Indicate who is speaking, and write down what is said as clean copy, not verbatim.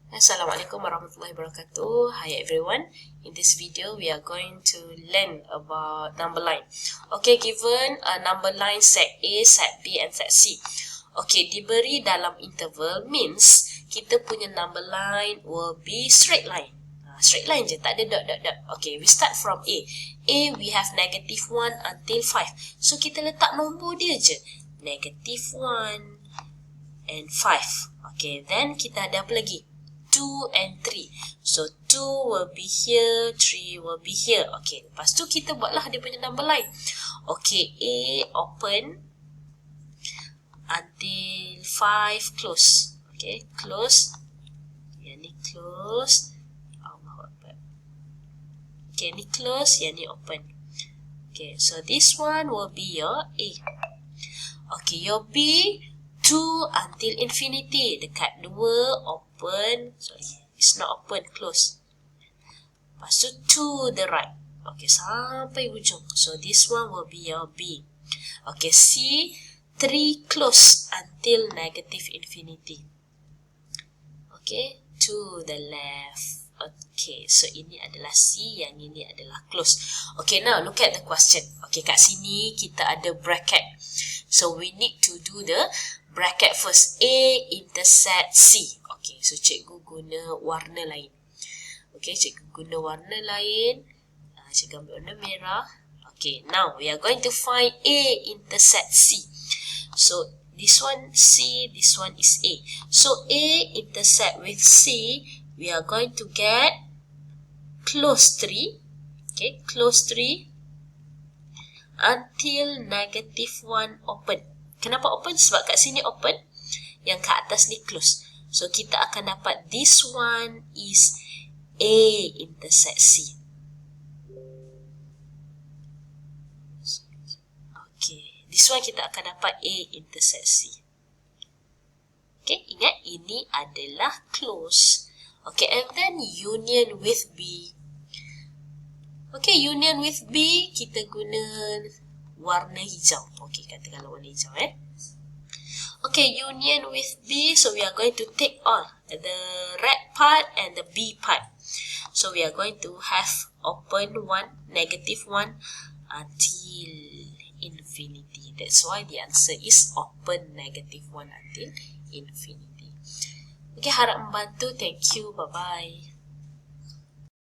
Speaker 1: Assalamualaikum warahmatullahi wabarakatuh. Hi everyone. In this video, we are going to learn about number line. Okay, given a number line set A, set B and set C. Okay, diberi dalam interval means kita punya number line will be straight line. Straight line je, tak ada dot dot dot. Okay, we start from A. A we have negative 1 until 5. So kita letak nombor dia je. Negative 1 and 5. Okay, then kita ada apa lagi? 2 and 3. So 2 will be here, 3 will be here. Okay, lepas tu kita buatlah dia punya number line. Okay, A open until 5 close. Okay, close. Yang ni close. Okay, ni close, yang ni open. Okay, so this one will be your A. Okay, your B 2 until infinity. Dekat 2 open, sorry, it's not open, close. Lepas tu to the right. Okay, sampai ujung. So this one will be your B. Okay, C 3 close until negative infinity. Okay, to the left. Okay, so ini adalah C, yang ini adalah close. Okay, now look at the question. Okay, kat sini kita ada bracket. So we need to do the bracket first. A intersect C. Okay, so cikgu guna warna lain. Okay, cikgu guna warna lain. Cikgu ambil warna merah. Okay, now we are going to find A intersect C. So this one C, this one is A. So A intersect with C, we are going to get close 3. Okay, close 3 until negative 1 open. Kenapa open? Sebab kat sini open, yang kat atas ni close. So kita akan dapat this one is A intersect C. Okay, this one kita akan dapat A intersect C. Okay, ingat ini adalah close. Okay, and then union with B. Okay, union with B, kita guna warna hijau. Okay, katakanlah warna hijau Okay, union with B, so we are going to take all the red part and the B part. So we are going to have open 1, negative 1 until infinity. That's why the answer is open negative 1 until infinity. Okay, harap membantu. Thank you. Bye-bye.